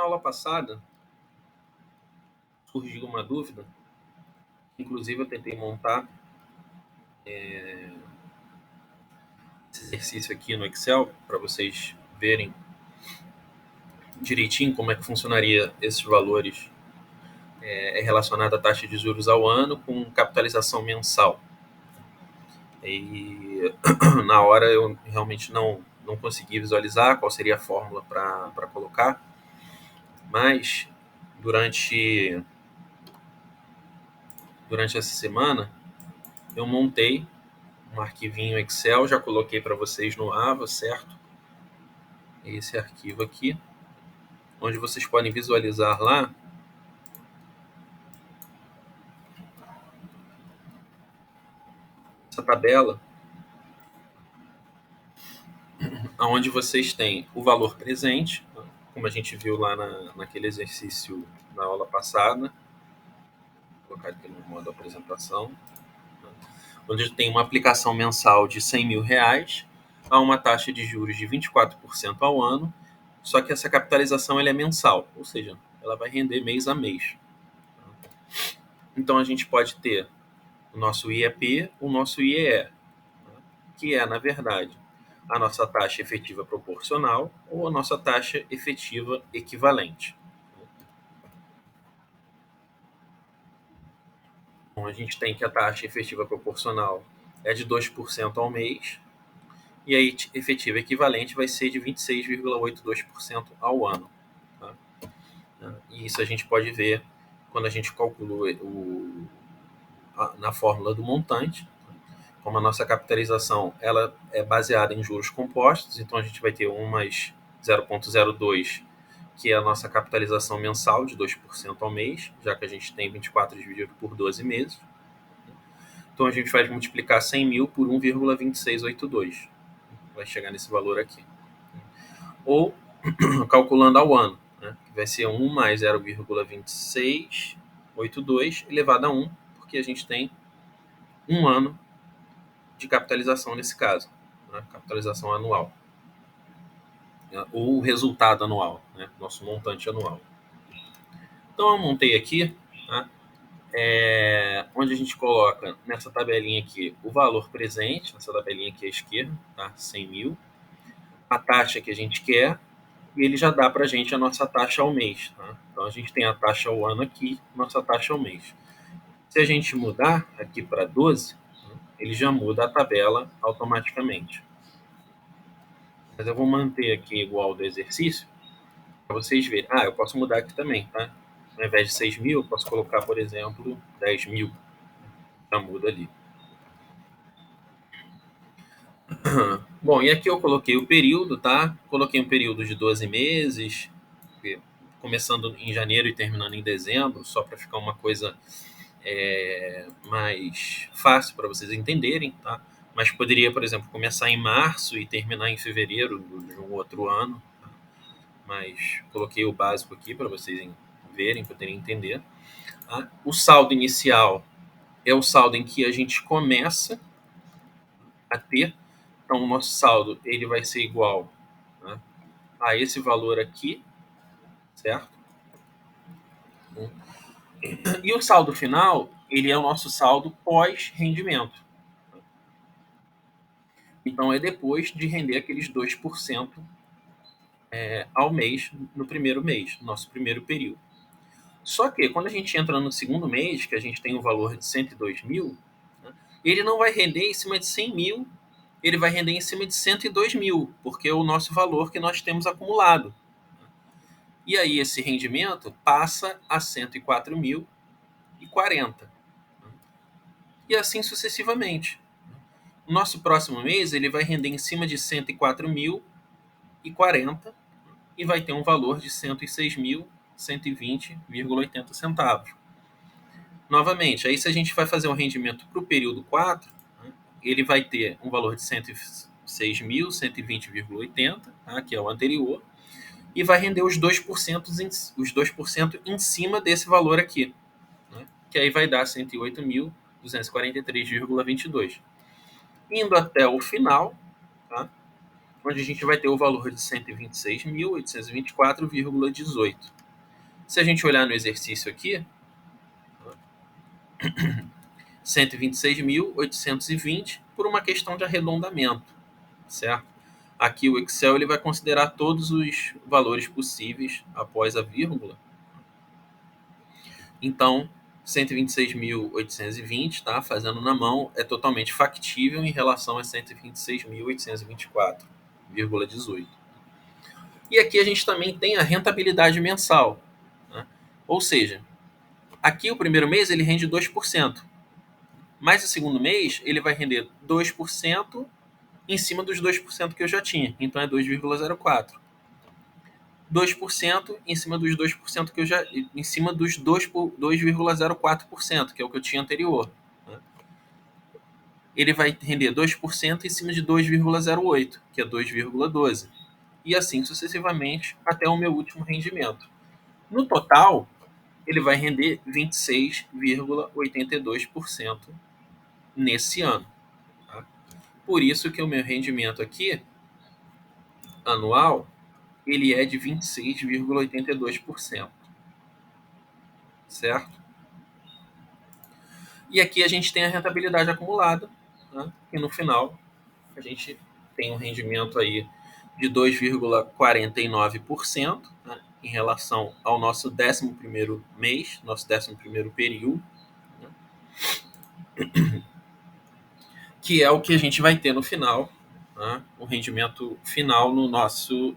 aula passada surgiu uma dúvida, inclusive eu tentei montar esse exercício aqui no Excel para vocês verem direitinho como é que funcionaria esses valores relacionado à taxa de juros ao ano com capitalização mensal. E na hora eu realmente não consegui visualizar qual seria a fórmula para colocar, mas durante essa semana eu montei um arquivinho Excel, já coloquei para vocês no Ava, certo? Esse arquivo aqui, onde vocês podem visualizar lá essa tabela, onde vocês têm o valor presente, como a gente viu lá naquele exercício na aula passada. Vou colocar aqui no modo apresentação, onde tem uma aplicação mensal de R$100.000 a uma taxa de juros de 24% ao ano, só que essa capitalização ela é mensal, ou seja, ela vai render mês a mês. Então a gente pode ter o nosso IEP, o nosso IEE, que é, na verdade, a nossa taxa efetiva proporcional ou a nossa taxa efetiva equivalente. Então, a gente tem que a taxa efetiva proporcional é de 2% ao mês, e a efetiva equivalente vai ser de 26,82% ao ano. Tá? E isso a gente pode ver quando a gente calcula na fórmula do montante. Como a nossa capitalização ela é baseada em juros compostos, então a gente vai ter 1 mais 0,02, que é a nossa capitalização mensal de 2% ao mês, já que a gente tem 24 dividido por 12 meses. Então a gente vai multiplicar 100.000 por 1,2682. Vai chegar nesse valor aqui. Ou calculando ao ano, né, que vai ser 1 mais 0,2682 elevado a 1, porque a gente tem um ano de capitalização nesse caso, né, capitalização anual, ou resultado anual, né, nosso montante anual. Então eu montei aqui, né, onde a gente coloca nessa tabelinha aqui o valor presente, nessa tabelinha aqui à esquerda, tá, 100.000, a taxa que a gente quer, e ele já dá para a gente a nossa taxa ao mês. Tá? Então a gente tem a taxa ao ano aqui, nossa taxa ao mês. Se a gente mudar aqui para 12, ele já muda a tabela automaticamente. Mas eu vou manter aqui igual ao do exercício, para vocês verem. Eu posso mudar aqui também, tá? Ao invés de 6.000, eu posso colocar, por exemplo, 10.000. Já muda ali. Bom, e aqui eu coloquei o período, tá? Coloquei um período de 12 meses, começando em janeiro e terminando em dezembro, só para ficar uma coisa mais fácil para vocês entenderem, tá? Mas poderia, por exemplo, começar em março e terminar em fevereiro de um outro ano. Tá? Mas coloquei o básico aqui para vocês verem, poderem entender. Tá? O saldo inicial é o saldo em que a gente começa a ter. Então, o nosso saldo ele vai ser igual, né, a esse valor aqui, certo? E o saldo final, ele é o nosso saldo pós-rendimento. Então, é depois de render aqueles 2% ao mês, no primeiro mês, no nosso primeiro período. Só que, quando a gente entra no segundo mês, que a gente tem um valor de 102.000, né, ele não vai render em cima de 100.000, ele vai render em cima de 102.000, porque é o nosso valor que nós temos acumulado. E aí esse rendimento passa a 104.040. E assim sucessivamente. O nosso próximo mês ele vai render em cima de 104.040 e vai ter um valor de 106.120,80 centavos. Novamente, aí se a gente vai fazer um rendimento para o período 4, ele vai ter um valor de 106.120,80, tá, que é o anterior, e vai render os 2% em cima desse valor aqui, né, que aí vai dar 108.243,22. Indo até o final, tá, onde a gente vai ter o valor de 126.824,18. Se a gente olhar no exercício aqui, 126.820 por uma questão de arredondamento, certo? Aqui o Excel ele vai considerar todos os valores possíveis após a vírgula. Então, 126.820, tá? Fazendo na mão, é totalmente factível em relação a 126.824,18. E aqui a gente também tem a rentabilidade mensal, né? Ou seja, aqui o primeiro mês ele rende 2%, mas o segundo mês ele vai render 2% em cima dos 2% que eu já tinha, então é 2,04. 2% em cima dos 2% que eu já. Em cima dos 2,04%, que é o que eu tinha anterior. Né? Ele vai render 2% em cima de 2,08%, que é 2,12%. E assim sucessivamente até o meu último rendimento. No total, ele vai render 26,82% nesse ano. Tá? Por isso que o meu rendimento aqui, anual, ele é de 26,82%. Certo? E aqui a gente tem a rentabilidade acumulada, né? E no final a gente tem um rendimento aí de 2,49%, né? Em relação ao nosso 11º mês, nosso 11º período, né? Que é o que a gente vai ter no final, né? O rendimento final no nosso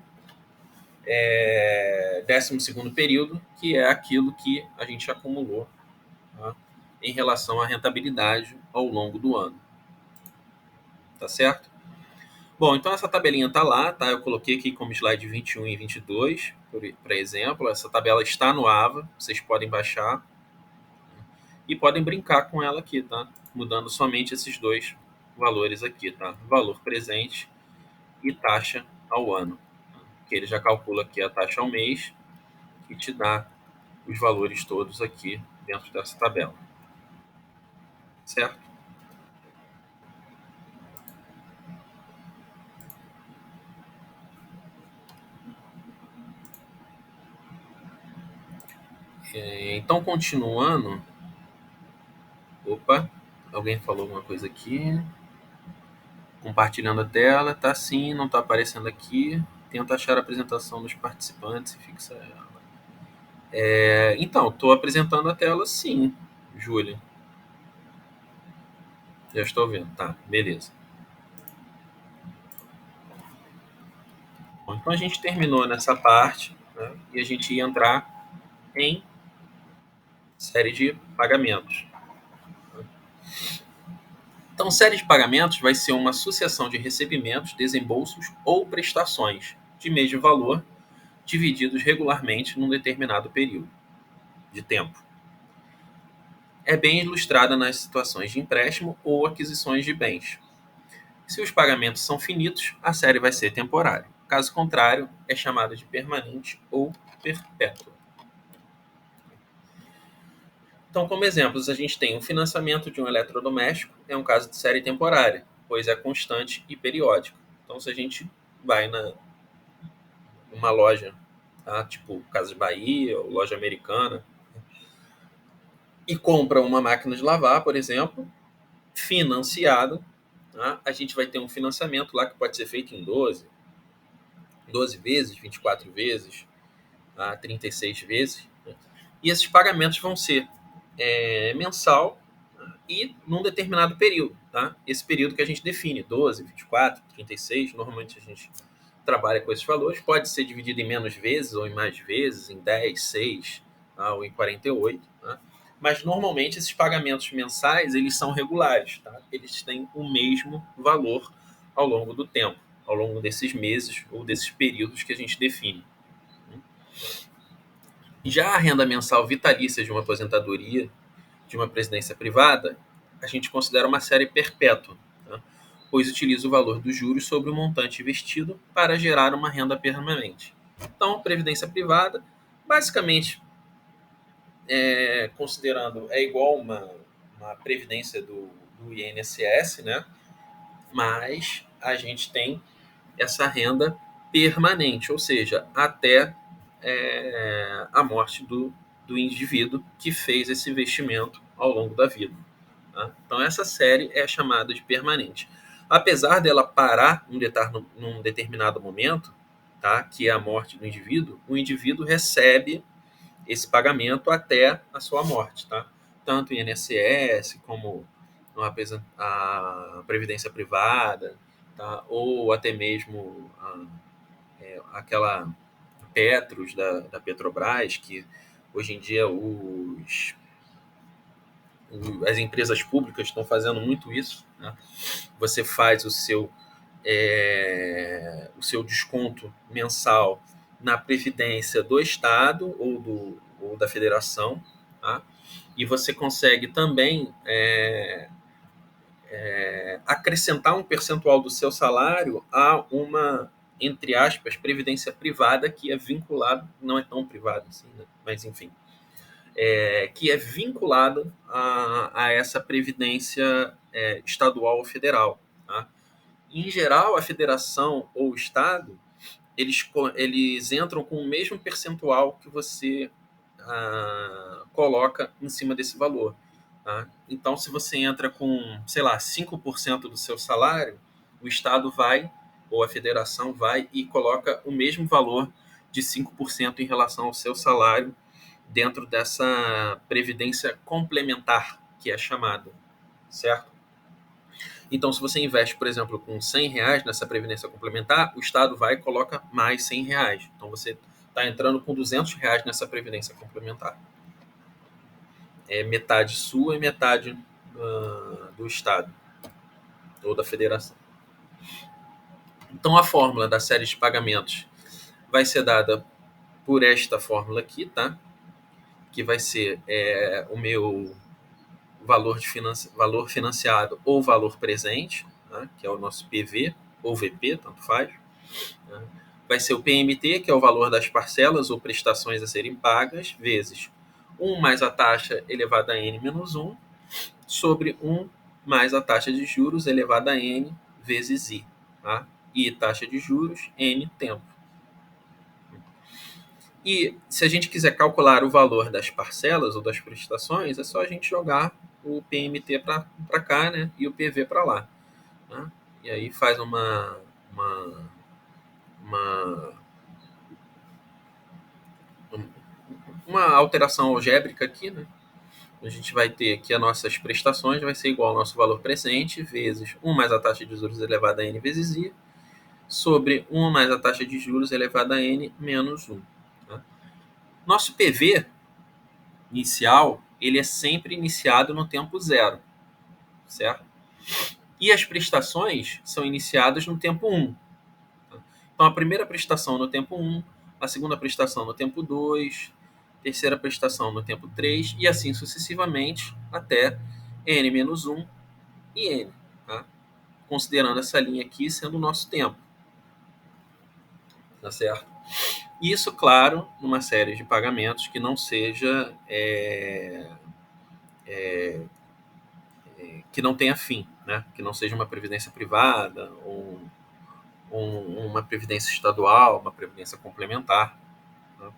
12º período, que é aquilo que a gente acumulou, né? Em relação à rentabilidade ao longo do ano. Tá certo? Bom, então essa tabelinha está lá, tá? Eu coloquei aqui como slide 21 e 22, por exemplo. Essa tabela está no AVA, vocês podem baixar e podem brincar com ela aqui, tá? Mudando somente esses dois valores aqui, tá? Valor presente e taxa ao ano. Que ele já calcula aqui a taxa ao mês e te dá os valores todos aqui dentro dessa tabela. Certo? Então, continuando. Opa, alguém falou alguma coisa aqui. Compartilhando a tela, tá sim, não está aparecendo aqui. Tenta achar a apresentação dos participantes e fixa ela. Então, estou apresentando a tela sim, Júlia. Já estou vendo, tá, beleza. Bom, então a gente terminou nessa parte, né, e a gente ia entrar em série de pagamentos. Então, série de pagamentos vai ser uma sucessão de recebimentos, desembolsos ou prestações de mesmo valor divididos regularmente num determinado período de tempo. É bem ilustrada nas situações de empréstimo ou aquisições de bens. Se os pagamentos são finitos, a série vai ser temporária. Caso contrário, é chamada de permanente ou perpétua. Então, como exemplos, a gente tem o financiamento de um eletrodoméstico, é um caso de série temporária, pois é constante e periódico. Então, se a gente vai numa loja, tá? Tipo Casa de Bahia ou loja americana, e compra uma máquina de lavar, por exemplo, financiado, tá? A gente vai ter um financiamento lá que pode ser feito em 12 vezes, 24 vezes, tá? 36 vezes. Né? E esses pagamentos vão ser mensal, tá? E num determinado período. Tá? Esse período que a gente define, 12, 24, 36, normalmente a gente trabalha com esses valores, pode ser dividido em menos vezes ou em mais vezes, em 10, 6, tá? Ou em 48, tá? Mas normalmente esses pagamentos mensais eles são regulares, tá? Eles têm o mesmo valor ao longo do tempo, ao longo desses meses ou desses períodos que a gente define. Já a renda mensal vitalícia de uma aposentadoria, de uma previdência privada, a gente considera uma série perpétua, tá? Pois utiliza o valor dos juros sobre o montante investido para gerar uma renda permanente. Então, previdência privada, basicamente, considerando, é igual uma previdência do INSS, né? Mas a gente tem essa renda permanente, ou seja, até a morte do indivíduo que fez esse investimento ao longo da vida. Tá? Então, essa série é chamada de permanente. Apesar dela parar num determinado momento, tá? Que é a morte do indivíduo, o indivíduo recebe esse pagamento até a sua morte, tá? Tanto em INSS como a Previdência Privada, tá? Ou até mesmo aquela Petros da Petrobras, que hoje em dia as empresas públicas estão fazendo muito isso, né? Você faz o seu desconto mensal na previdência do Estado ou da Federação, tá? E você consegue também acrescentar um percentual do seu salário a uma, entre aspas, previdência privada que é vinculada, não é tão privada assim, né? Mas enfim, que é vinculada a essa previdência estadual ou federal. Tá? Em geral, a federação ou o estado, eles entram com o mesmo percentual que você coloca em cima desse valor. Tá? Então, se você entra com, sei lá, 5% do seu salário, o estado vai, ou a federação vai, e coloca o mesmo valor de 5% em relação ao seu salário dentro dessa previdência complementar, que é chamada, certo? Então, se você investe, por exemplo, com R$ 100 nessa previdência complementar, o Estado vai e coloca mais R$ 100. Então, você está entrando com R$ 200 nessa previdência complementar. É metade sua e metade do Estado ou da Federação. Então, a fórmula da série de pagamentos vai ser dada por esta fórmula aqui, tá? Que vai ser o meu valor financiado ou valor presente, né, que é o nosso PV ou VP, tanto faz. Né. Vai ser o PMT, que é o valor das parcelas ou prestações a serem pagas, vezes 1 mais a taxa elevada a n menos 1, sobre 1 mais a taxa de juros elevada a n vezes i. Tá? I, taxa de juros, n, tempo. E se a gente quiser calcular o valor das parcelas ou das prestações, é só a gente jogar o PMT para cá, né? E o PV para lá. Né? E aí faz uma, uma alteração algébrica aqui, né? A gente vai ter que as nossas prestações vai ser igual ao nosso valor presente vezes 1 mais a taxa de juros elevada a n vezes i, sobre 1 mais a taxa de juros elevada a n menos 1. Tá? Nosso PV inicial, ele é sempre iniciado no tempo zero, certo? E as prestações são iniciadas no tempo 1. Então, a primeira prestação no tempo 1, a segunda prestação no tempo 2, terceira prestação no tempo 3, e assim sucessivamente até n menos 1 e n. Tá? Considerando essa linha aqui sendo o nosso tempo. Tá certo? Isso, claro, numa série de pagamentos que não seja que não tenha fim, né? Que não seja uma previdência privada ou uma previdência estadual, uma previdência complementar. Né?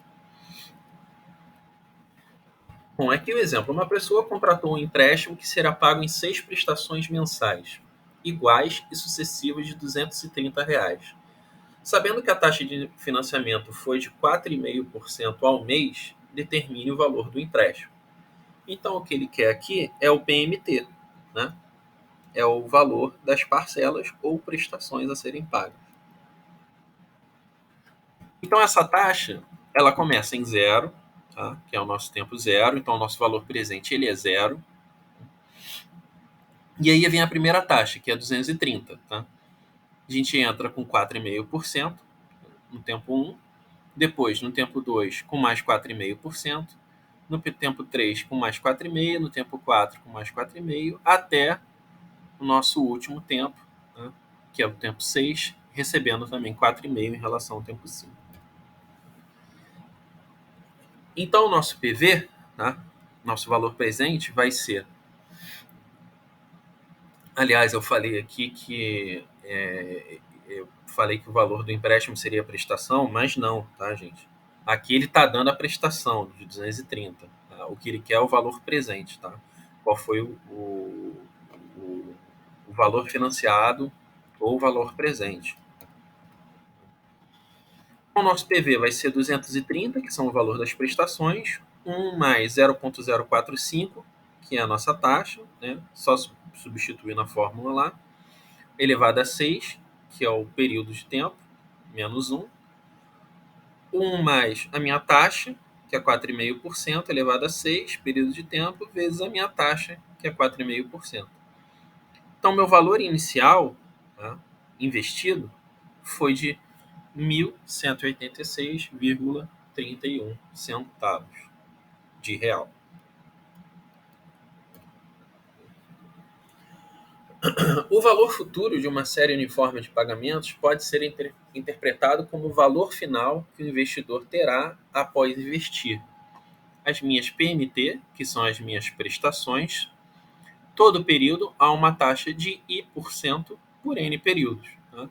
Bom, aqui o exemplo. Uma pessoa contratou um empréstimo que será pago em 6 prestações mensais, iguais e sucessivas de R$ 230. Sabendo que a taxa de financiamento foi de 4,5% ao mês, determine o valor do empréstimo. Então, o que ele quer aqui é o PMT, né? É o valor das parcelas ou prestações a serem pagas. Então, essa taxa, ela começa em zero, tá? Que é o nosso tempo zero, então o nosso valor presente ele é zero. E aí vem a primeira taxa, que é 230. Tá? A gente entra com 4,5% no tempo 1, depois no tempo 2 com mais 4,5%, no tempo 3 com mais 4,5%, no tempo 4 com mais 4,5%, até o nosso último tempo, né? Que é o tempo 6, recebendo também 4,5% em relação ao tempo 5. Então, o nosso PV, né, nosso valor presente, vai ser... Aliás, eu falei aqui que eu falei que o valor do empréstimo seria a prestação, mas não, tá, gente? Aqui ele está dando a prestação de 230. Tá? O que ele quer é o valor presente. Tá? Qual foi o valor financiado ou o valor presente. O nosso PV vai ser 230, que são o valor das prestações, 1 mais 0,045, que é a nossa taxa, né? Só substituir na fórmula lá, elevado a 6, que é o período de tempo, menos 1. 1 mais a minha taxa, que é 4,5%, elevado a 6, período de tempo, vezes a minha taxa, que é 4,5%. Então, meu valor inicial, tá, investido foi de 1.186,31 centavos de real. O valor futuro de uma série uniforme de pagamentos pode ser interpretado como o valor final que o investidor terá após investir. As minhas PMT, que são as minhas prestações, todo período a uma taxa de I% por N períodos. Tá?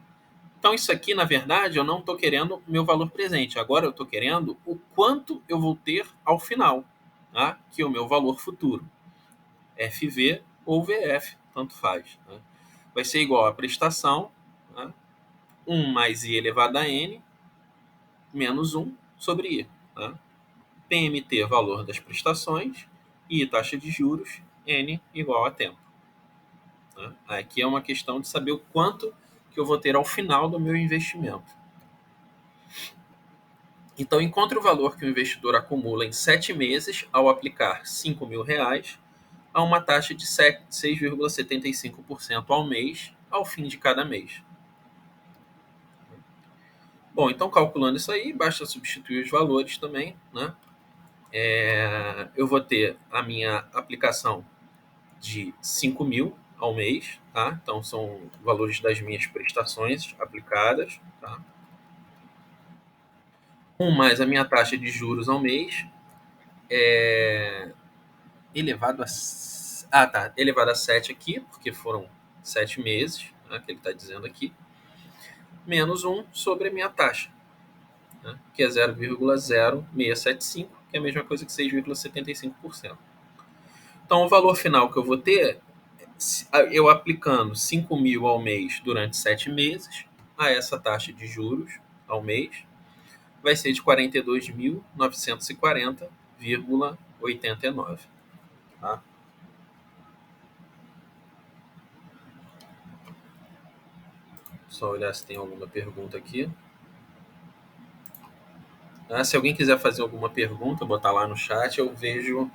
Então, isso aqui, na verdade, eu não estou querendo meu valor presente. Agora eu estou querendo o quanto eu vou ter ao final, tá? Que é o meu valor futuro. FV ou VF, tanto faz. Tá? Vai ser igual a prestação, tá? 1 mais I elevado a N, menos 1 sobre I. Tá? PMT, valor das prestações, I, taxa de juros, N igual a tempo. Tá? Aqui é uma questão de saber o quanto que eu vou ter ao final do meu investimento. Então, encontre o valor que o investidor acumula em 7 meses ao aplicar R$ 5.000 a uma taxa de 6,75% ao mês, ao fim de cada mês. Bom, então calculando isso aí, basta substituir os valores também, né? Eu vou ter a minha aplicação de 5.000 ao mês, tá? Então são valores das minhas prestações aplicadas, tá? 1 mais a minha taxa de juros ao mês, elevado a 7 aqui, porque foram 7 meses, né, que ele está dizendo aqui, menos 1 sobre a minha taxa, né, que é 0,0675, que é a mesma coisa que 6,75%. Então, o valor final que eu vou ter, eu aplicando 5.000 ao mês durante 7 meses, a essa taxa de juros ao mês, vai ser de 42.940,89. Tá? Só olhar se tem alguma pergunta aqui. Se alguém quiser fazer alguma pergunta, botar lá no chat, eu vejo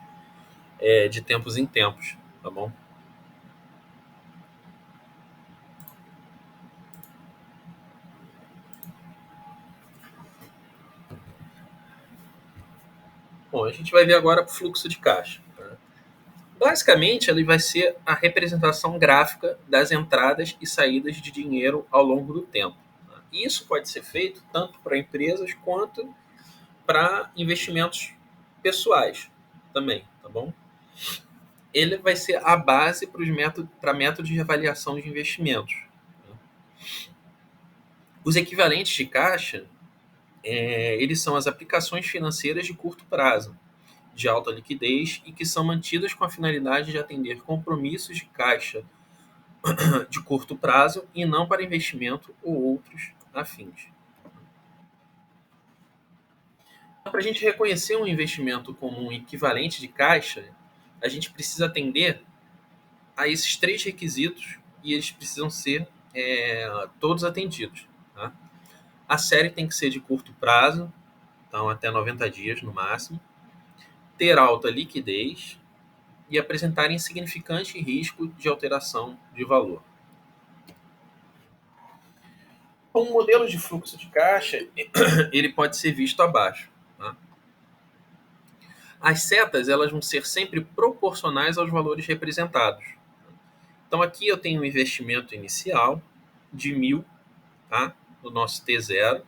de tempos em tempos, tá bom? Bom, a gente vai ver agora o fluxo de caixa. Tá? Basicamente, ele vai ser a representação gráfica das entradas e saídas de dinheiro ao longo do tempo. Tá? Isso pode ser feito tanto para empresas quanto para investimentos pessoais também, tá bom? Ele vai ser a base para métodos de avaliação de investimentos. Os equivalentes de caixa, eles são as aplicações financeiras de curto prazo, de alta liquidez e que são mantidas com a finalidade de atender compromissos de caixa de curto prazo e não para investimento ou outros afins. Para a gente reconhecer um investimento como um equivalente de caixa, a gente precisa atender a esses 3 requisitos e eles precisam ser todos atendidos. Tá? A série tem que ser de curto prazo, então até 90 dias no máximo, ter alta liquidez e apresentar insignificante risco de alteração de valor. O modelo de fluxo de caixa ele pode ser visto abaixo. Tá? As setas elas vão ser sempre proporcionais aos valores representados. Então aqui eu tenho um investimento inicial de 1.000, tá? No nosso T0,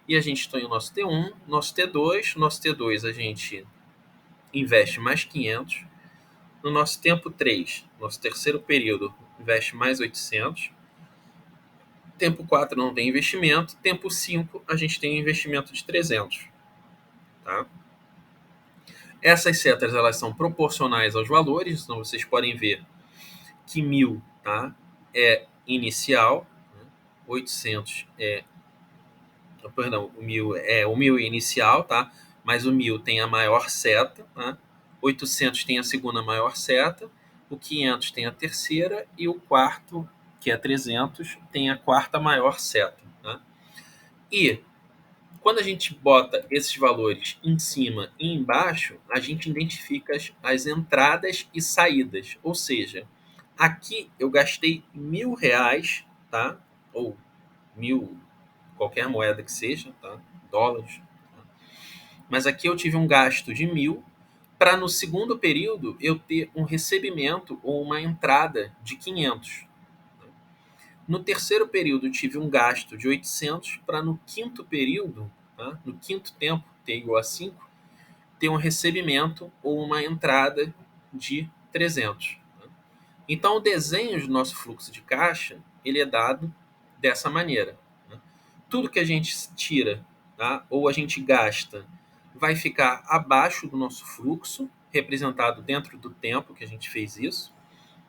e a gente tem o nosso T1, nosso T2, nosso T2 a gente investe mais 500, no nosso tempo 3, nosso terceiro período, investe mais 800, Tempo 4 não tem investimento. Tempo 5 a gente tem um investimento de 300. Tá? Essas setas elas são proporcionais aos valores, então vocês podem ver que 1.000, tá, é inicial, 800 é, perdão, o 1.000 é inicial, tá? Mas o 1.000 tem a maior seta, tá? 800 tem a segunda maior seta, o 500 tem a terceira e o quarto, que é 300, tem a quarta maior seta, tá? E quando a gente bota esses valores em cima e embaixo, a gente identifica as entradas e saídas. Ou seja, aqui eu gastei R$ 1.000, tá? Ou 1.000, qualquer moeda que seja, tá? Dólares. Tá? Mas aqui eu tive um gasto de 1.000 para no segundo período eu ter um recebimento ou uma entrada de 500. No terceiro período, eu tive um gasto de 800 para no quinto período, tá? No quinto tempo, t igual a 5, ter um recebimento ou uma entrada de 300. Tá? Então, o desenho do nosso fluxo de caixa ele é dado dessa maneira. Tá? Tudo que a gente tira, tá? Ou a gente gasta vai ficar abaixo do nosso fluxo, representado dentro do tempo que a gente fez isso.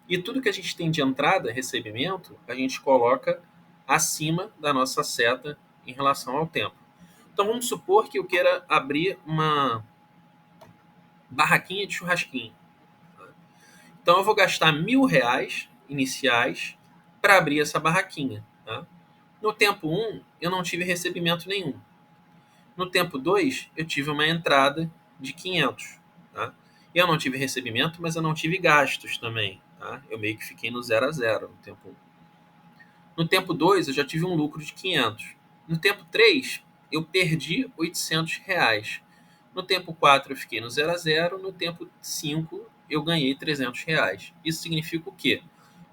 E tudo que a gente tem de entrada, recebimento, a gente coloca acima da nossa seta em relação ao tempo. Então vamos supor que eu queira abrir uma barraquinha de churrasquinho. Então eu vou gastar R$ 1.000 iniciais para abrir essa barraquinha. Tá? No tempo 1, eu não tive recebimento nenhum. No tempo 2, eu tive uma entrada de 500. Tá? Eu não tive recebimento, mas eu não tive gastos também. Tá? Eu meio que fiquei no 0 a 0 no tempo 1. No tempo 2, eu já tive um lucro de 500. No tempo 3, eu perdi R$ 800. No tempo 4, eu fiquei no 0 a 0. No tempo 5, eu ganhei R$ 300. Isso significa o quê?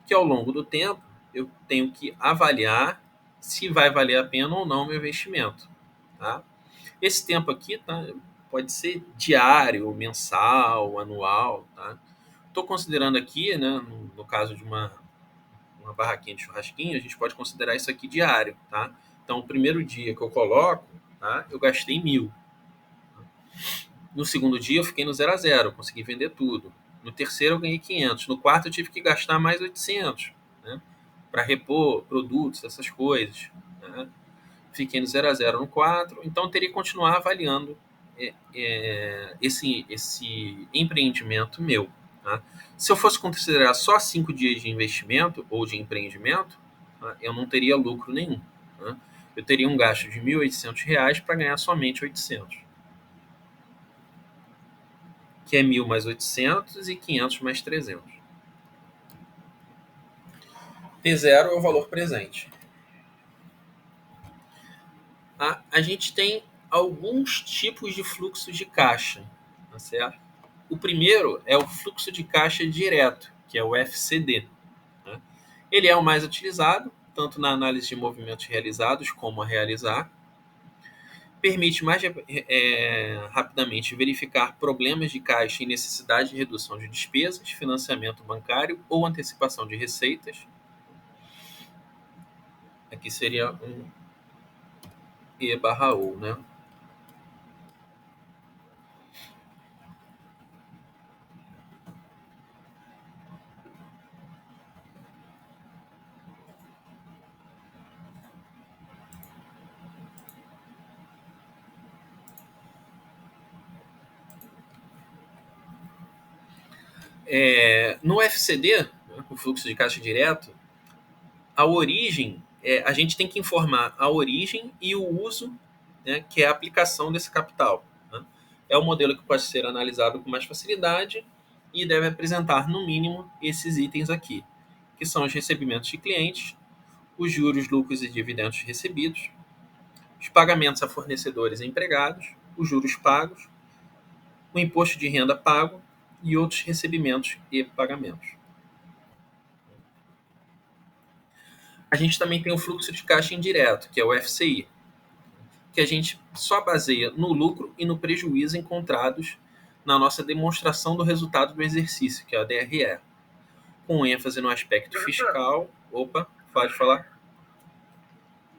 Que ao longo do tempo, eu tenho que avaliar se vai valer a pena ou não o meu investimento. Tá? Esse tempo aqui tá, pode ser diário, mensal, anual. Tá? Estou considerando aqui, né, no caso de uma barraquinha de churrasquinho, a gente pode considerar isso aqui diário, tá? Então, o primeiro dia que eu coloco, tá, eu gastei 1.000. No segundo dia, eu fiquei no 0 a 0, consegui vender tudo. No terceiro, eu ganhei 500. No quarto, eu tive que gastar mais 800, né, para repor produtos, essas coisas. Né? Fiquei no 0 a 0 no 4, então eu teria que continuar avaliando esse empreendimento meu. Tá? Se eu fosse considerar só 5 dias de investimento ou de empreendimento, tá, eu não teria lucro nenhum. Tá? Eu teria um gasto de R$ 1.800 para ganhar somente 800, que é 1.000 mais 800 e 500 mais 300. T0 é o valor presente. A gente tem alguns tipos de fluxo de caixa, tá certo? O primeiro é o fluxo de caixa direto, que é o FCD. Né? Ele é o mais utilizado, tanto na análise de movimentos realizados como a realizar. Permite mais rapidamente verificar problemas de caixa e necessidade de redução de despesas, financiamento bancário ou antecipação de receitas. Aqui seria um E/O, né? No FCD, né, o fluxo de caixa direto, a origem, a gente tem que informar a origem e o uso, né, que é a aplicação desse capital. Né? É um modelo que pode ser analisado com mais facilidade e deve apresentar, no mínimo, esses itens aqui, que são os recebimentos de clientes, os juros, lucros e dividendos recebidos, os pagamentos a fornecedores e empregados, os juros pagos, o imposto de renda pago e outros recebimentos e pagamentos. A gente também tem o fluxo de caixa indireto, que é o FCI, que a gente só baseia no lucro e no prejuízo encontrados na nossa demonstração do resultado do exercício, que é a DRE, com ênfase no aspecto fiscal. Opa, pode falar?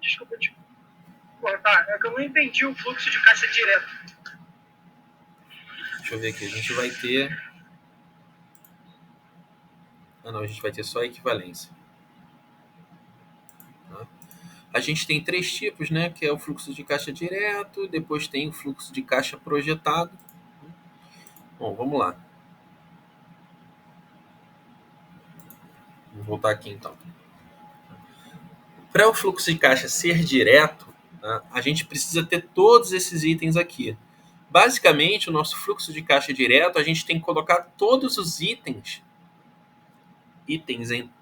Desculpa te cortar. É que eu não entendi o fluxo de caixa direto. Deixa eu ver aqui. A gente vai ter... não, a gente vai ter só a equivalência. Tá? A gente tem 3 tipos, né? Que é o fluxo de caixa direto, depois tem o fluxo de caixa projetado. Bom, vamos lá. Vou voltar aqui então. Para o fluxo de caixa ser direto, tá, a gente precisa ter todos esses itens aqui. Basicamente, o nosso fluxo de caixa direto, a gente tem que colocar todos os itens.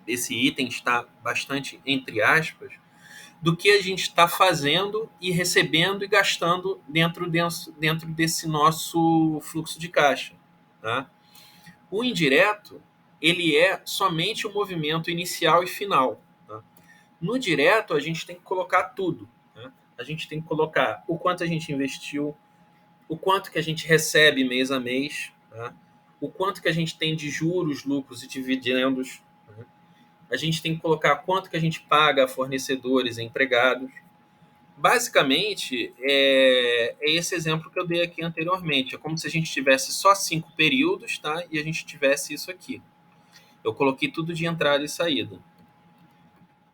Esse item está bastante entre aspas, do que a gente está fazendo e recebendo e gastando dentro desse nosso fluxo de caixa. Tá? O indireto, ele é somente o movimento inicial e final. Tá? No direto, a gente tem que colocar tudo. Né? A gente tem que colocar o quanto a gente investiu, o quanto que a gente recebe mês a mês, tá? O quanto que a gente tem de juros, lucros e dividendos. Né? A gente tem que colocar quanto que a gente paga a fornecedores e empregados. Basicamente, é esse exemplo que eu dei aqui anteriormente. É como se a gente tivesse só 5 períodos, tá? E a gente tivesse isso aqui. Eu coloquei tudo de entrada e saída.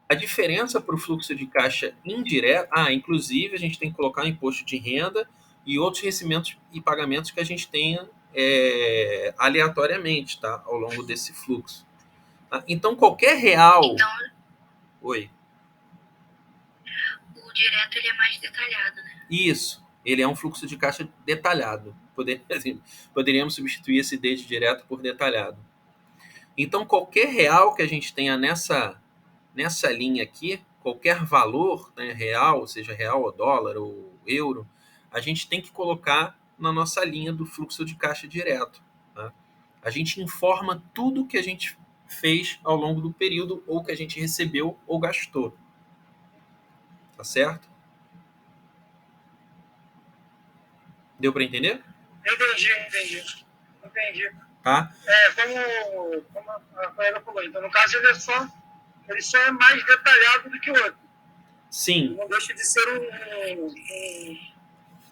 A diferença para o fluxo de caixa indireto... inclusive, a gente tem que colocar o imposto de renda e outros recebimentos e pagamentos que a gente tenha aleatoriamente, tá? Ao longo desse fluxo. Tá? Então, qualquer real... Então, oi. O direto ele é mais detalhado, né? Isso. Ele é um fluxo de caixa detalhado. Poderíamos substituir esse D de direto por detalhado. Então, qualquer real que a gente tenha nessa linha aqui, qualquer valor, né, real, seja real ou dólar ou euro, a gente tem que colocar na nossa linha do fluxo de caixa direto. Tá? A gente informa tudo que a gente fez ao longo do período ou que a gente recebeu ou gastou. Tá certo? Deu para entender? Entendi. Tá? Como a colega falou, então no caso ele só é mais detalhado do que o outro. Sim. Ele não deixa de ser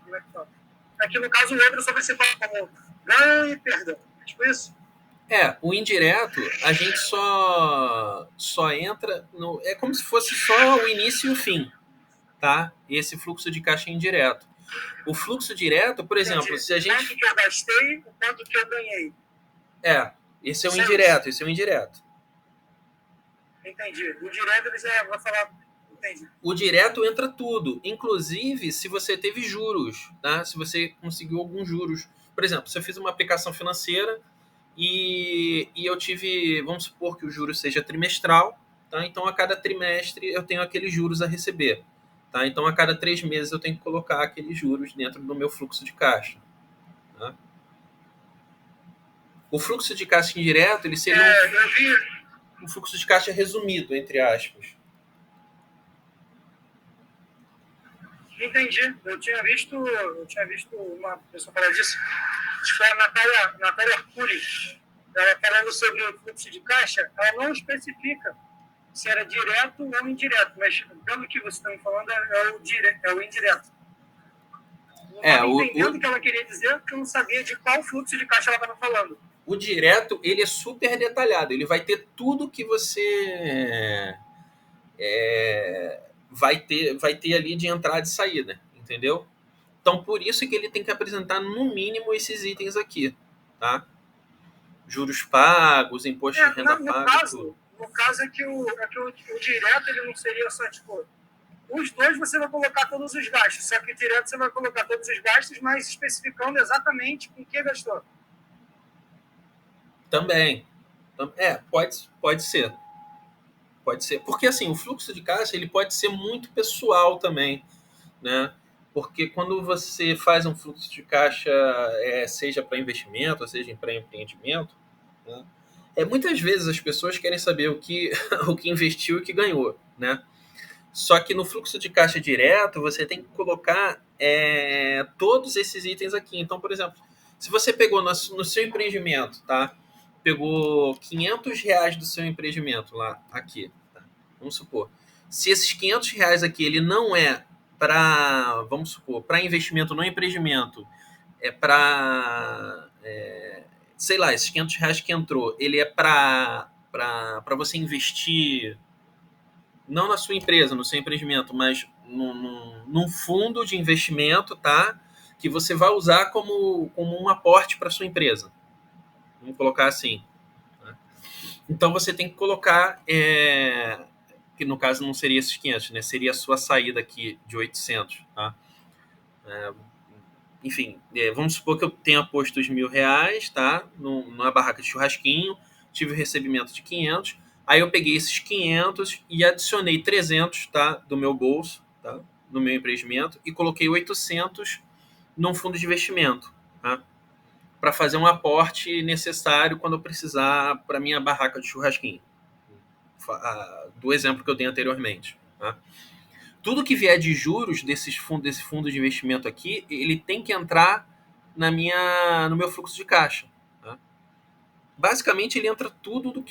como é que fala? Aqui no caso o outro só vai ser como ganho e perda. Tipo isso? O indireto, a gente só entra no... É como se fosse só o início e o fim, tá? Esse fluxo de caixa indireto. O fluxo direto, por exemplo, Entendi. se a gente... Quanto que eu gastei, o quanto que eu ganhei. Esse é o indireto, esse é o indireto. Entendi. O direto, ele já vai falar... Entendi. O direto entra tudo, inclusive se você teve juros, tá? Se você conseguiu alguns juros. Por exemplo, se eu fiz uma aplicação financeira e eu tive, vamos supor que o juro seja trimestral, tá? Então a cada trimestre eu tenho aqueles juros a receber, tá? Então a cada 3 meses eu tenho que colocar aqueles juros dentro do meu fluxo de caixa. Tá? O fluxo de caixa indireto, ele seria um fluxo de caixa resumido, entre aspas. Entendi. Eu tinha visto uma pessoa falar disso. Acho que foi a Natália Arcuri. Ela falando sobre o fluxo de caixa, ela não especifica se era direto ou indireto, mas pelo que você está me falando, é o indireto. Eu estava entendendo o que ela queria dizer, porque eu não sabia de qual fluxo de caixa ela estava falando. O direto, ele é super detalhado. Ele vai ter tudo que você vai ter ali de entrada e saída, entendeu? Então, por isso que ele tem que apresentar, no mínimo, esses itens aqui, tá? Juros pagos, imposto de renda pago. No caso é que o direto ele não seria só, tipo... Os dois você vai colocar todos os gastos, só que o direto você vai colocar todos os gastos, mas especificando exatamente com que gastou. Também. Pode ser. Pode ser. Porque, assim, o fluxo de caixa ele pode ser muito pessoal também, né? Porque quando você faz um fluxo de caixa, seja para investimento, seja para empreendimento, né? Muitas vezes as pessoas querem saber o que investiu e o que ganhou, né? Só que no fluxo de caixa direto, você tem que colocar todos esses itens aqui. Então, por exemplo, se você pegou no seu empreendimento, tá? Pegou R$500 do seu empreendimento lá, aqui, tá? Vamos supor. Se esses R$ 500 aqui ele não é para, vamos supor, para investimento no empreendimento, é para, sei lá, esses R$ 500 que entrou, ele é para você investir, não na sua empresa, no seu empreendimento, mas num fundo de investimento, tá? Que você vai usar como um aporte para sua empresa. Vamos colocar assim. Né? Então você tem que colocar, que no caso não seria esses 500, né? Seria a sua saída aqui de 800, tá? Enfim, vamos supor que eu tenha posto os R$ 1.000, tá? Numa barraca de churrasquinho, tive o recebimento de 500, aí eu peguei esses 500 e adicionei 300, tá? Do meu bolso, tá? No meu empreendimento, e coloquei 800 num fundo de investimento, tá? Para fazer um aporte necessário quando eu precisar para minha barraca de churrasquinho. Do exemplo que eu dei anteriormente, tá? Tudo que vier de juros desse fundo de investimento aqui, ele tem que entrar no meu fluxo de caixa. Tá? Basicamente, ele entra tudo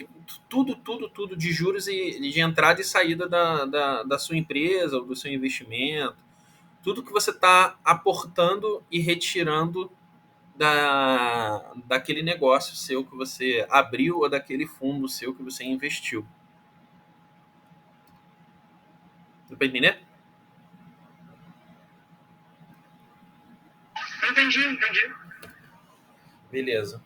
de juros e de entrada e saída da sua empresa ou do seu investimento. Tudo que você está aportando e retirando daquele negócio seu que você abriu ou daquele fundo seu que você investiu. Deu para entender? Entendi. Beleza.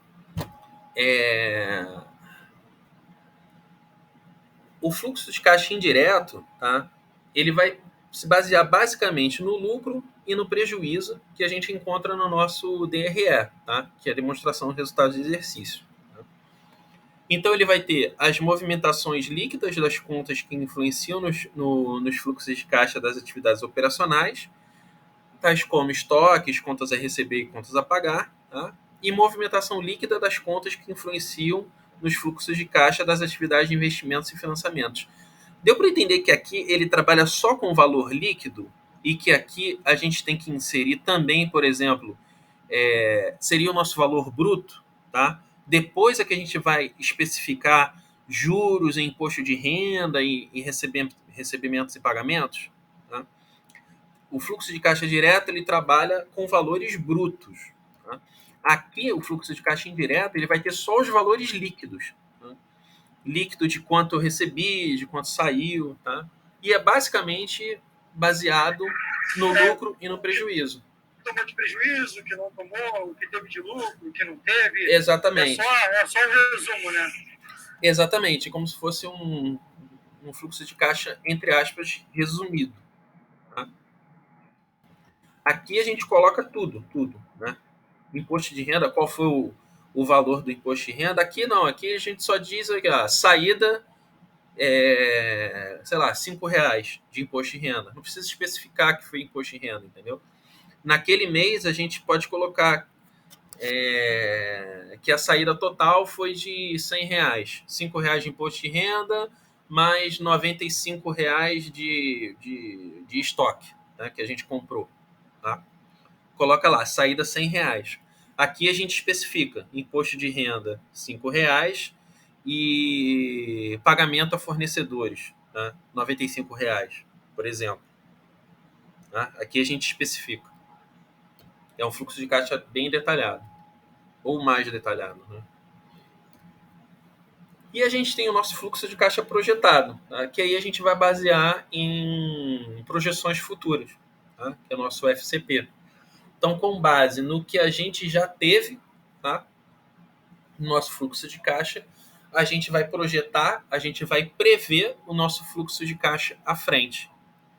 O fluxo de caixa indireto, tá? Ele vai se basear basicamente no lucro e no prejuízo que a gente encontra no nosso DRE, tá? Que é a demonstração de resultados de exercício. Tá? Então ele vai ter as movimentações líquidas das contas que influenciam nos fluxos de caixa das atividades operacionais, tais como estoques, contas a receber e contas a pagar, tá? E movimentação líquida das contas que influenciam nos fluxos de caixa das atividades de investimentos e financiamentos. Deu para entender que aqui ele trabalha só com valor líquido e que aqui a gente tem que inserir também, por exemplo, seria o nosso valor bruto, tá? Depois é que a gente vai especificar juros, imposto de renda e recebimentos e pagamentos, tá? O fluxo de caixa direto ele trabalha com valores brutos. Tá? Aqui, o fluxo de caixa indireto ele vai ter só os valores líquidos. Tá? Líquido de quanto eu recebi, de quanto saiu. Tá? E é basicamente baseado no lucro e no prejuízo. Tomou de prejuízo, o que não tomou, o que teve de lucro, o que não teve. Exatamente. É só um resumo, né? Exatamente, como se fosse um fluxo de caixa, entre aspas, resumido. Tá? Aqui a gente coloca tudo, né? Imposto de renda, qual foi o valor do imposto de renda? Aqui não, aqui a gente só diz aqui, saída, sei lá, R$ 5 de imposto de renda. Não precisa especificar que foi imposto de renda, entendeu? Naquele mês a gente pode colocar que a saída total foi de R$ 100. R$ 5 de imposto de renda, mais R$ 95 de estoque, né, que a gente comprou. Tá? Coloca lá, saída R$ 100. Aqui a gente especifica imposto de renda R$ 5 e pagamento a fornecedores, tá? R$ 95, por exemplo. Tá? Aqui a gente especifica. É um fluxo de caixa bem detalhado, ou mais detalhado. Né? E a gente tem o nosso fluxo de caixa projetado, tá? Que aí a gente vai basear em projeções futuras, tá? Que é o nosso FCP. Então, com base no que a gente já teve, tá? No nosso fluxo de caixa, a gente vai projetar, a gente vai prever o nosso fluxo de caixa à frente.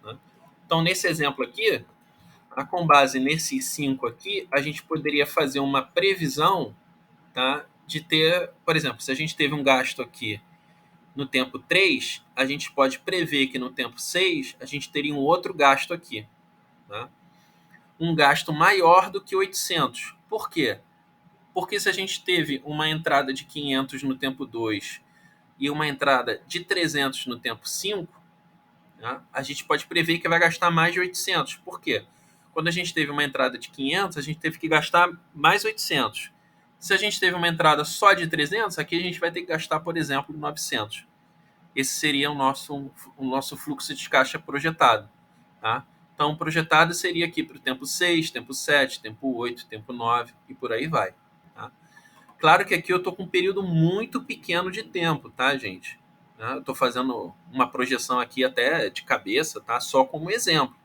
Né? Então, nesse exemplo aqui, com base nesses 5 aqui, a gente poderia fazer uma previsão, tá? De ter, por exemplo, se a gente teve um gasto aqui no tempo 3, a gente pode prever que no tempo 6 a gente teria um outro gasto aqui. Tá? Um gasto maior do que 800. Por quê? Porque se a gente teve uma entrada de 500 no tempo 2 e uma entrada de 300 no tempo 5, né, a gente pode prever que vai gastar mais de 800. Por quê? Quando a gente teve uma entrada de 500, a gente teve que gastar mais 800. Se a gente teve uma entrada só de 300, aqui a gente vai ter que gastar, por exemplo, 900. esse seria o nosso fluxo de caixa projetado. Tá? Então, o projetado seria aqui para o tempo 6, tempo 7, tempo 8, tempo 9 e por aí vai. Tá? Claro que aqui eu estou com um período muito pequeno de tempo, tá, gente? Eu estou fazendo uma projeção aqui até de cabeça, tá? Só como exemplo.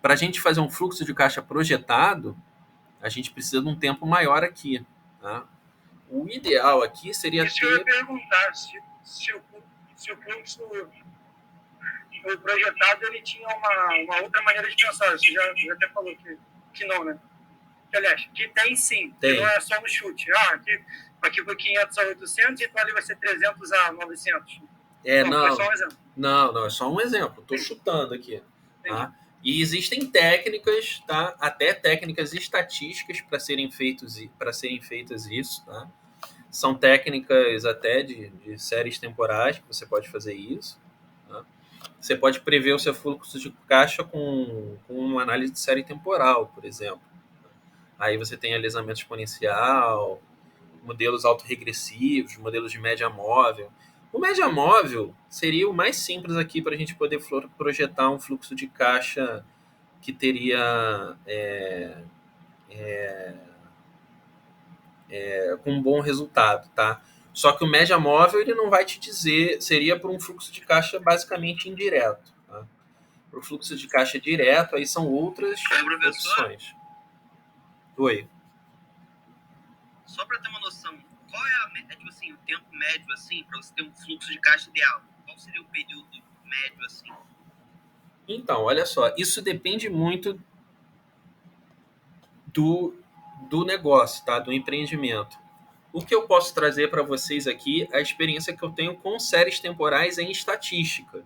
Para a gente fazer um fluxo de caixa projetado, a gente precisa de um tempo maior aqui. Tá? O ideal aqui seria Isso eu ia perguntar, se o fluxo, o projetado, ele tinha uma outra maneira de pensar. Você já até falou que não, né? Que, aliás, que tem sim, Tem. que não é só no chute. Aqui foi 500 a 800, então ali vai ser 300 a 900. Não, foi só um exemplo. Não, é só um exemplo. Estou chutando aqui. Tá? E existem técnicas, tá? Até técnicas estatísticas para serem feitas isso. Tá? São técnicas até de séries temporais que você pode fazer isso. Tá? Você pode prever o seu fluxo de caixa com uma análise de série temporal, por exemplo. Aí você tem alisamento exponencial, modelos autorregressivos, modelos de média móvel. O média móvel seria o mais simples aqui para a gente poder projetar um fluxo de caixa que teria com um bom resultado, tá? Só que o média móvel ele não vai te dizer, seria por um fluxo de caixa basicamente indireto. Tá? Para o fluxo de caixa direto, aí são outras opções. Oi. Só para ter uma noção, qual é tipo assim, o tempo médio assim, para você ter um fluxo de caixa ideal? Qual seria o período médio assim? Então, olha só, isso depende muito do negócio, tá? Do empreendimento. O que eu posso trazer para vocês aqui é a experiência que eu tenho com séries temporais em estatística.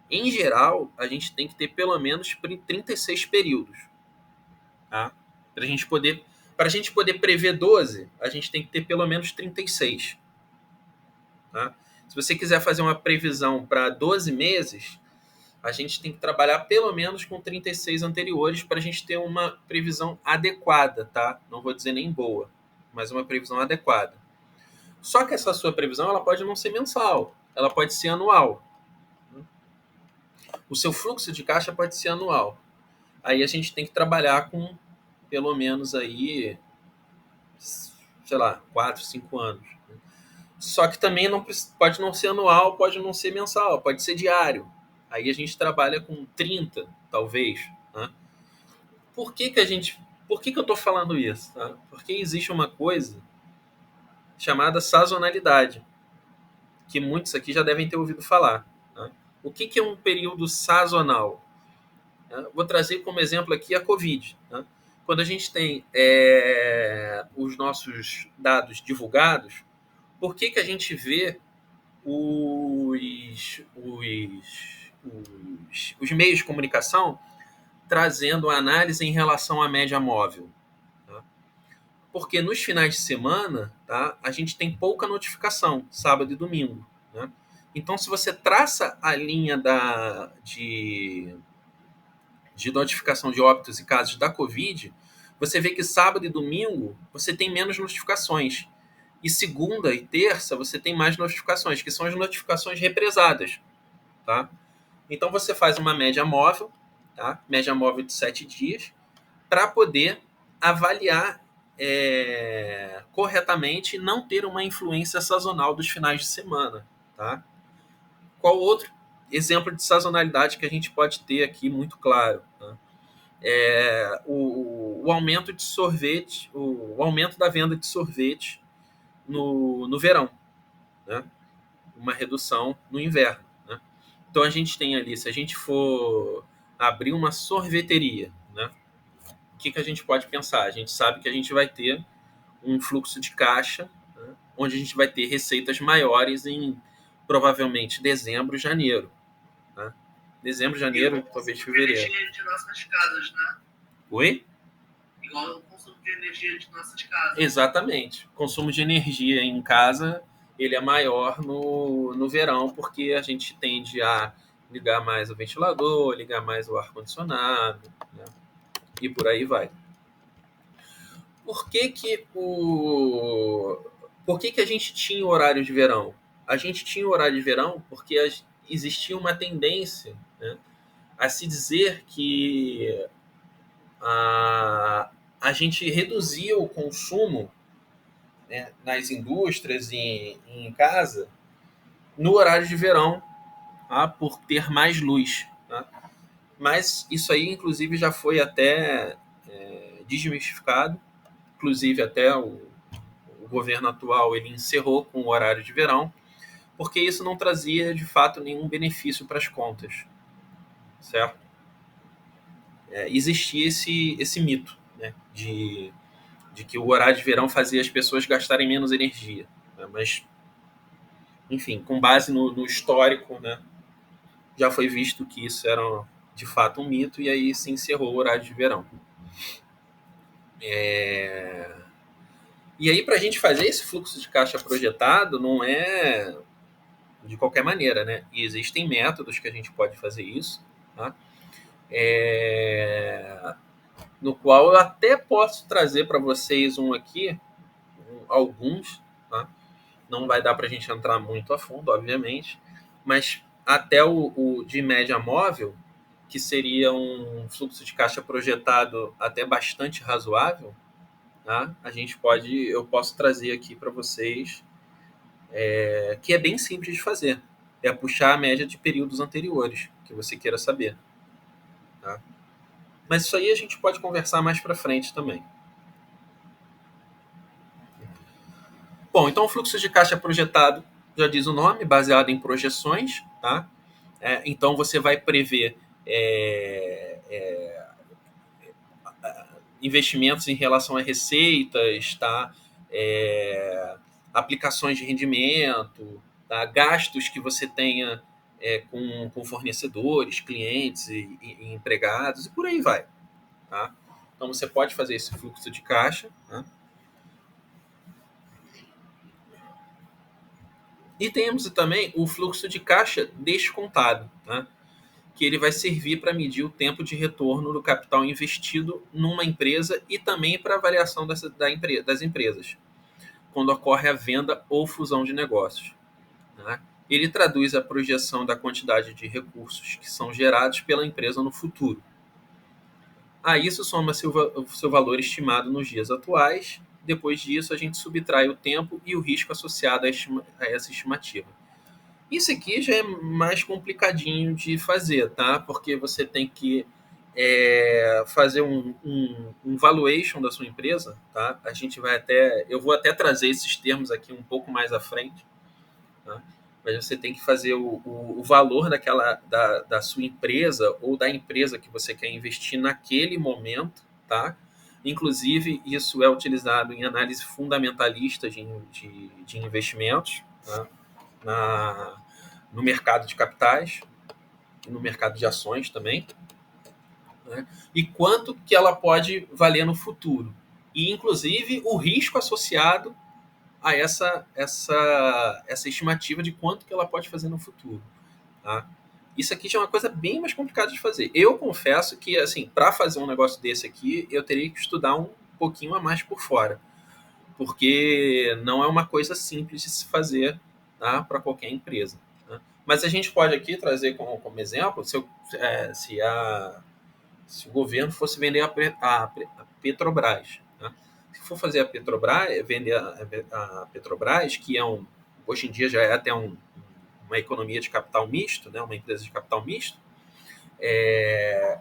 Em geral, a gente tem que ter pelo menos 36 períodos. Tá? Para a gente poder prever 12, a gente tem que ter pelo menos 36. Tá? Se você quiser fazer uma previsão para 12 meses, a gente tem que trabalhar pelo menos com 36 anteriores para a gente ter uma previsão adequada, tá? Não vou dizer nem boa, mas uma previsão adequada. Só que essa sua previsão ela pode não ser mensal, ela pode ser anual. O seu fluxo de caixa pode ser anual. Aí a gente tem que trabalhar com pelo menos aí, sei lá, 4, 5 anos. Só que também pode não ser anual, pode não ser mensal, pode ser diário. Aí a gente trabalha com 30, talvez. Né? Por que eu estou falando isso? Tá? Porque existe uma coisa chamada sazonalidade, que muitos aqui já devem ter ouvido falar. Tá? O que é um período sazonal? Vou trazer como exemplo aqui a Covid. Tá? Quando a gente tem os nossos dados divulgados, por que a gente vê os meios de comunicação trazendo análise em relação à média móvel? Tá? Porque nos finais de semana, tá, a gente tem pouca notificação, sábado e domingo. Né? Então, se você traça a linha de notificação de óbitos e casos da Covid, você vê que sábado e domingo você tem menos notificações. E segunda e terça você tem mais notificações, que são as notificações represadas. Tá? Então você faz uma média móvel, tá? Média móvel de 7 dias, para poder avaliar corretamente e não ter uma influência sazonal dos finais de semana. Tá? Qual outro exemplo de sazonalidade que a gente pode ter aqui muito claro? Tá? O aumento de sorvete, o aumento da venda de sorvete no verão, né? Uma redução no inverno. Né? Então a gente tem ali, se a gente for abrir uma sorveteria, né? O que a gente pode pensar? A gente sabe que a gente vai ter um fluxo de caixa, né? Onde a gente vai ter receitas maiores em provavelmente dezembro, janeiro. Né? Dezembro, janeiro, talvez fevereiro. Energia de nossas casas, né? Oi? Igual o consumo de energia de nossas casas. Exatamente. O consumo de energia em casa ele é maior no verão, porque a gente tende a ligar mais o ventilador, ligar mais o ar-condicionado, né? E por aí vai. Por que a gente tinha o horário de verão? a gente tinha o horário de verão porque existia uma tendência, né, a se dizer que a gente reduzia o consumo, né, nas indústrias e em casa no horário de verão, tá, por ter mais luz. Tá? Mas isso aí, inclusive, já foi até desmistificado. Inclusive, até o governo atual ele encerrou com o horário de verão, porque isso não trazia, de fato, nenhum benefício para as contas. Certo? Existia esse mito, né, de que o horário de verão fazia as pessoas gastarem menos energia. Né? Mas, enfim, com base no histórico, né, já foi visto que isso era, de fato, um mito, e aí se encerrou o horário de verão. E aí, para a gente fazer esse fluxo de caixa projetado, não é de qualquer maneira, né? E existem métodos que a gente pode fazer isso, tá? No qual eu até posso trazer para vocês um aqui, alguns, tá? Não vai dar para a gente entrar muito a fundo, obviamente, mas até o de média móvel, que seria um fluxo de caixa projetado até bastante razoável, tá? Eu posso trazer aqui para vocês, que é bem simples de fazer. É puxar a média de períodos anteriores, que você queira saber. Tá? Mas isso aí a gente pode conversar mais para frente também. Bom, então o fluxo de caixa projetado, já diz o nome, baseado em projeções. Tá? Então você vai prever investimentos em relação a receitas, tá? Aplicações de rendimento, tá? Gastos que você tenha com fornecedores, clientes e empregados, e por aí vai. Tá? Então você pode fazer esse fluxo de caixa. Tá? E temos também o fluxo de caixa descontado, tá? Que ele vai servir para medir o tempo de retorno do capital investido numa empresa e também para a avaliação das empresas, quando ocorre a venda ou fusão de negócios. Tá? Ele traduz a projeção da quantidade de recursos que são gerados pela empresa no futuro. A isso soma-se o seu valor estimado nos dias atuais. Depois disso, a gente subtrai o tempo e o risco associado a essa estimativa. Isso aqui já é mais complicadinho de fazer, tá? Porque você tem que fazer um valuation da sua empresa, tá? Eu vou até trazer esses termos aqui um pouco mais à frente, tá? Mas você tem que fazer o valor da sua empresa ou da empresa que você quer investir naquele momento, tá? Inclusive, isso é utilizado em análise fundamentalista de investimentos, tá? No mercado de capitais e no mercado de ações também, né? E quanto que ela pode valer no futuro. E, inclusive, o risco associado a essa estimativa de quanto que ela pode fazer no futuro. Tá? Isso aqui já é uma coisa bem mais complicada de fazer. Eu confesso que, assim, para fazer um negócio desse aqui, eu teria que estudar um pouquinho a mais por fora, porque não é uma coisa simples de se fazer, tá, para qualquer empresa. Tá? Mas a gente pode aqui trazer como exemplo, se o governo fosse vender a Petrobras. Tá? Se for fazer a Petrobras, vender a Petrobras, que hoje em dia já é até uma economia de capital misto, né, uma empresa de capital misto,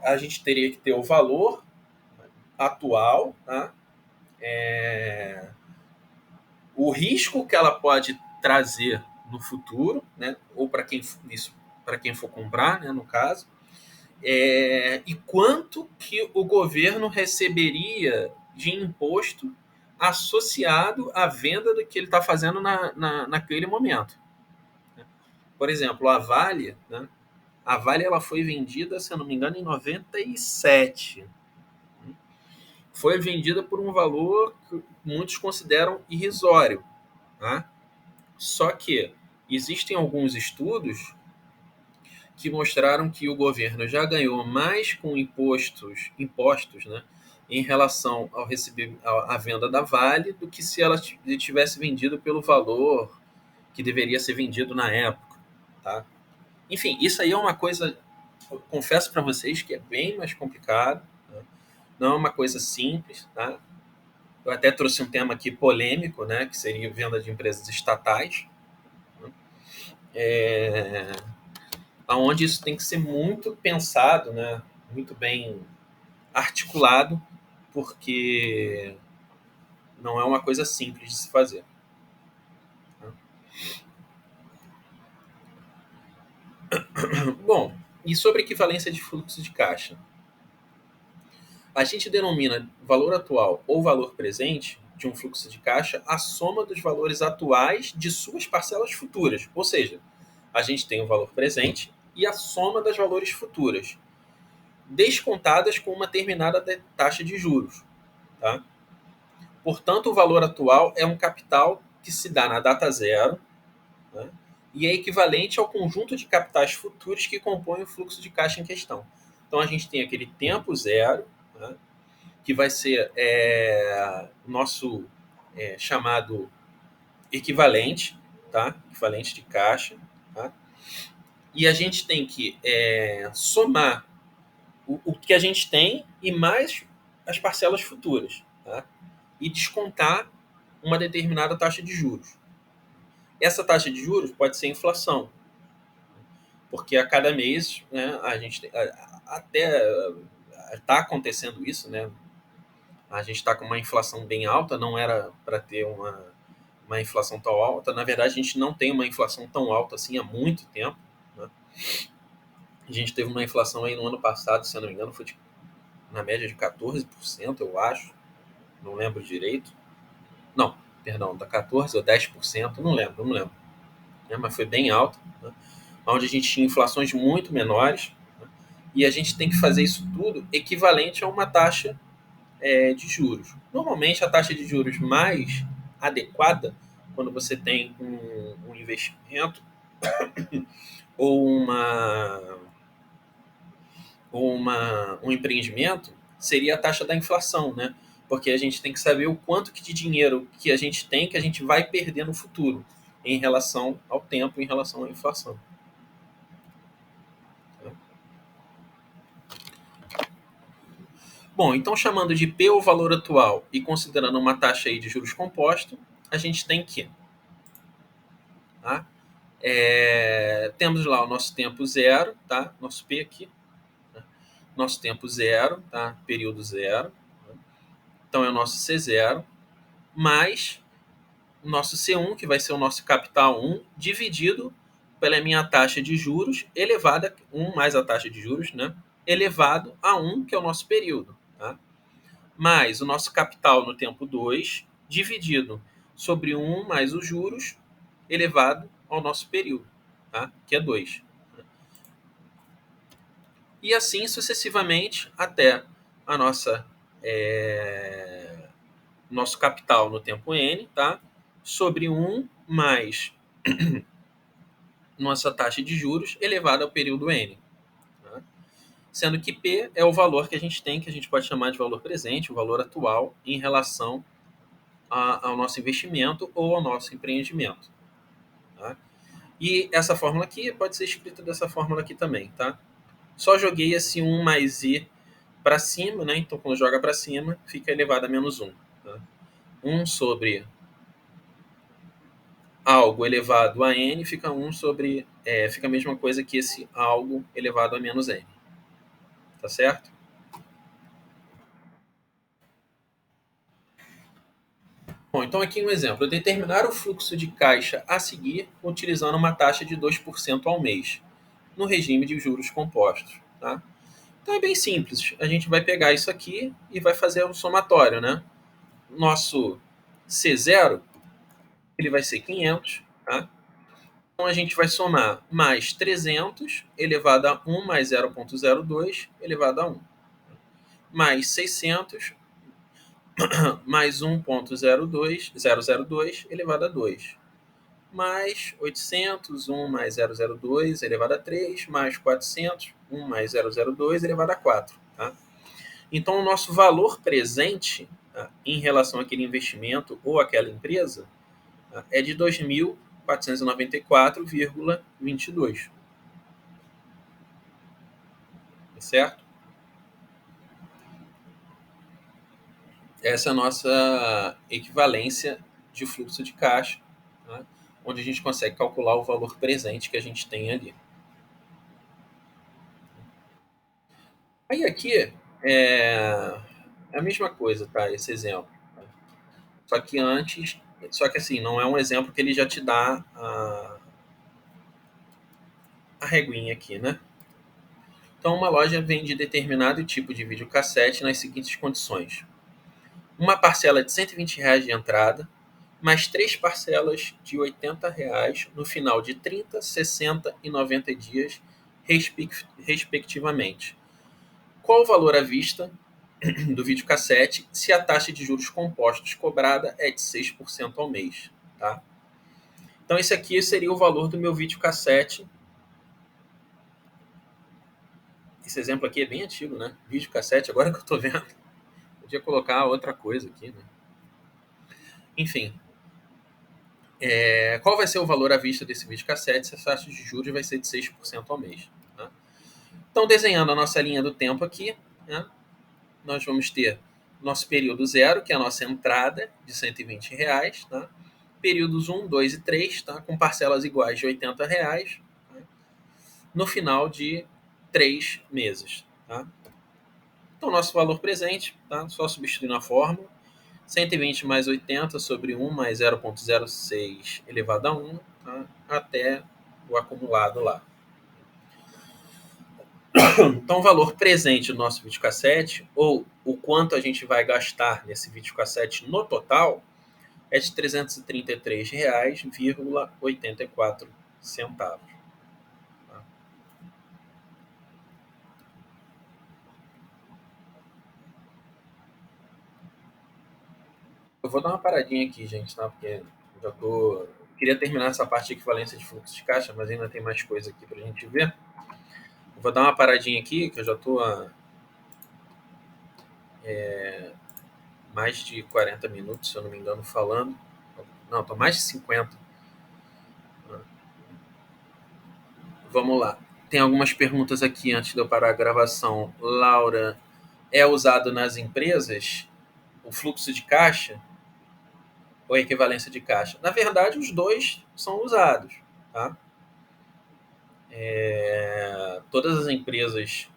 a gente teria que ter o valor atual, tá? O risco que ela pode trazer no futuro, né, ou para quem for comprar, né, no caso, e quanto que o governo receberia de imposto associado à venda do que ele está fazendo naquele momento. Por exemplo, a Vale, né? A Vale ela foi vendida, se eu não me engano, em 97. Foi vendida por um valor que muitos consideram irrisório. Tá? Só que existem alguns estudos que mostraram que o governo já ganhou mais com impostos, né, em relação à venda da Vale do que se ela tivesse vendido pelo valor que deveria ser vendido na época, tá? Enfim, isso aí é uma coisa, eu confesso para vocês que é bem mais complicado, né? Não é uma coisa simples, tá? Eu até trouxe um tema aqui polêmico, né, que seria venda de empresas estatais, né? Onde isso tem que ser muito pensado, né, muito bem articulado, porque não é uma coisa simples de se fazer. Bom, e sobre equivalência de fluxo de caixa? A gente denomina valor atual ou valor presente de um fluxo de caixa a soma dos valores atuais de suas parcelas futuras. Ou seja, a gente tem o valor presente e a soma das valores futuras, descontadas com uma determinada taxa de juros. Tá? Portanto, o valor atual é um capital que se dá na data zero, né? E é equivalente ao conjunto de capitais futuros que compõem o fluxo de caixa em questão. Então, a gente tem aquele tempo zero, né, que vai ser nosso chamado equivalente, tá? Equivalente de caixa. Tá? E a gente tem que somar o que a gente tem e mais as parcelas futuras, tá? E descontar uma determinada taxa de juros. Essa taxa de juros pode ser inflação, porque a cada mês, né, a gente até está acontecendo isso, né? A gente está com uma inflação bem alta, não era para ter uma inflação tão alta. Na verdade, a gente não tem uma inflação tão alta assim há muito tempo, né? A gente teve uma inflação aí no ano passado, se eu não me engano, foi na média de 14%, eu acho. Não lembro direito. Não, perdão, da 14% ou 10%, não lembro. Mas foi bem alto, né? Onde a gente tinha inflações muito menores, né? E a gente tem que fazer isso tudo equivalente a uma taxa de juros. Normalmente, a taxa de juros mais adequada, quando você tem um investimento ou um empreendimento, seria a taxa da inflação, né? Porque a gente tem que saber o quanto de dinheiro que a gente tem que a gente vai perder no futuro em relação ao tempo, em relação à inflação. Bom, então chamando de P o valor atual e considerando uma taxa aí de juros composto, a gente tem que... Tá? Temos lá o nosso tempo zero, tá? Nosso P aqui. Né? Nosso tempo zero, tá? Período zero. Né? Então é o nosso C0, mais o nosso C1, que vai ser o nosso capital 1, dividido pela minha taxa de juros elevada, 1 mais a taxa de juros, né? Elevado a 1, que é o nosso período. Tá? Mais o nosso capital no tempo 2, dividido sobre 1 mais os juros, elevado ao nosso período, tá? Que é 2. E assim sucessivamente até a nosso capital no tempo N, tá? Sobre 1 mais nossa taxa de juros elevada ao período N. Tá? Sendo que P é o valor que a gente tem, que a gente pode chamar de valor presente, o valor atual, em relação ao nosso investimento ou ao nosso empreendimento. Tá? E essa fórmula aqui pode ser escrita dessa fórmula aqui também, tá? Só joguei esse 1 mais I para cima, né? Então, quando joga para cima, fica elevado a menos 1. Tá? 1 sobre algo elevado a N fica 1 sobre... fica a mesma coisa que esse algo elevado a menos N. Tá certo? Bom, então aqui um exemplo. Determinar o fluxo de caixa a seguir utilizando uma taxa de 2% ao mês, no regime de juros compostos. Tá? Então é bem simples. A gente vai pegar isso aqui e vai fazer um somatório, né? Nosso C0, ele vai ser 500, tá? Então a gente vai somar mais 300 elevado a 1 mais 0,02 elevado a 1. Mais 600 mais 1,002 elevado a 2. Mais 800, 1 mais 002 elevado a 3. Mais 400, 1 mais 002 elevado a 4. Tá? Então, o nosso valor presente, tá, em relação àquele investimento ou àquela empresa, tá, é de R$ 494,22. Certo? Essa é a nossa equivalência de fluxo de caixa, tá? Onde a gente consegue calcular o valor presente que a gente tem ali. Aí aqui é a mesma coisa, tá? Esse exemplo. Tá? Só que assim, não é um exemplo que ele já te dá a reguinha aqui, né? Então, uma loja vende determinado tipo de videocassete nas seguintes condições: uma parcela de R$ 120 de entrada, mais 3 parcelas de R$ 80 no final de 30, 60 e 90 dias, respectivamente. Qual o valor à vista do videocassete se a taxa de juros compostos cobrada é de 6% ao mês? Tá? Então, esse aqui seria o valor do meu videocassete. Esse exemplo aqui é bem antigo, né? Videocassete, agora que eu tô vendo. Podia colocar outra coisa aqui, né? Enfim. Qual vai ser o valor à vista desse videocassete se a taxa de juros vai ser de 6% ao mês? Tá? Então, desenhando a nossa linha do tempo aqui, né, nós vamos ter nosso período 0, que é a nossa entrada de R$ 120, tá? Períodos 1, 2 e 3, tá? Com parcelas iguais de R$ 80, tá? No final de 3 meses. Tá? Então, nosso valor presente, tá? Só substituir na fórmula: 120 mais 80 sobre 1 mais 0,06 elevado a 1, tá? Até o acumulado lá. Então, o valor presente do nosso videocassete, ou o quanto a gente vai gastar nesse videocassete no total, é de R$ 333,84. Tá? Eu vou dar uma paradinha aqui, gente, tá? Porque já tô... Queria terminar essa parte de equivalência de fluxo de caixa, mas ainda tem mais coisa aqui pra gente ver. Eu vou dar uma paradinha aqui, que eu já tô há mais de 40 minutos, se eu não me engano, falando. Não, tô mais de 50. Vamos lá. Tem algumas perguntas aqui antes de eu parar a gravação. Laura, é usado nas empresas o fluxo de caixa ou a equivalência de caixa? Na verdade, os dois são usados. Tá? Todas as empresas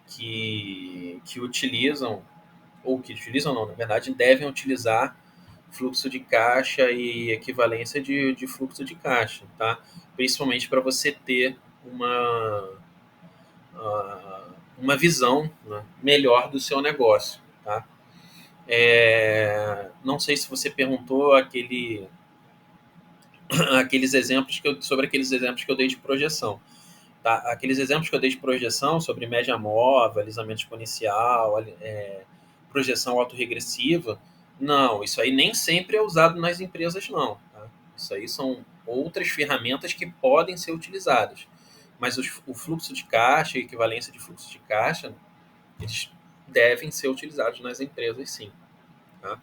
que utilizam, ou que utilizam não, na verdade, devem utilizar fluxo de caixa e equivalência de fluxo de caixa, tá? Principalmente para você ter uma visão, né, melhor do seu negócio, tá? Não sei se você perguntou sobre aqueles exemplos que eu dei de projeção. Tá? Aqueles exemplos que eu dei de projeção sobre média móvel, alisamento exponencial, projeção autorregressiva, não, isso aí nem sempre é usado nas empresas, não. Tá? Isso aí são outras ferramentas que podem ser utilizadas. Mas o fluxo de caixa e equivalência de fluxo de caixa, eles devem ser utilizados nas empresas, sim. Tá?